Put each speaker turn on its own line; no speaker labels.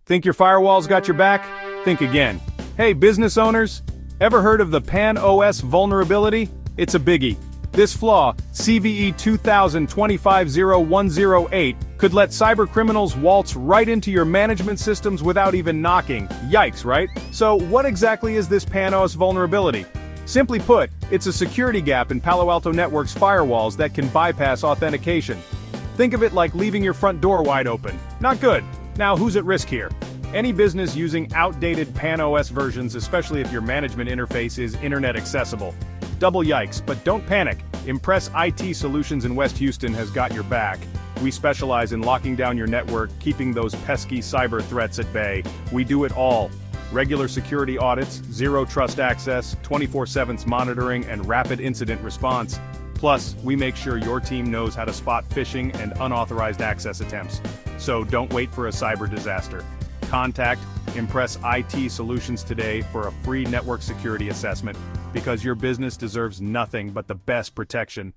Think your firewall's got your back? Think again. Hey, business owners, ever heard of the Pan-OS vulnerability? It's a biggie. This flaw, CVE 2025-0108, could let cybercriminals waltz right into your management systems without even knocking. Yikes, right? So what exactly is this Pan-OS vulnerability? Simply put, it's a security gap in Palo Alto Networks firewalls that can bypass authentication. Think of it like leaving your front door wide open. Not good. Now, who's at risk here? Any business using outdated Pan-OS versions, especially if your management interface is internet accessible. Double yikes, but don't panic. Impress IT Solutions in West Houston has got your back. We specialize in locking down your network, keeping those pesky cyber threats at bay. We do it all. Regular security audits, zero trust access, 24/7 monitoring, and rapid incident response. Plus, we make sure your team knows how to spot phishing and unauthorized access attempts. So don't wait for a cyber disaster. Contact Impress IT Solutions today for a free network security assessment, because your business deserves nothing but the best protection.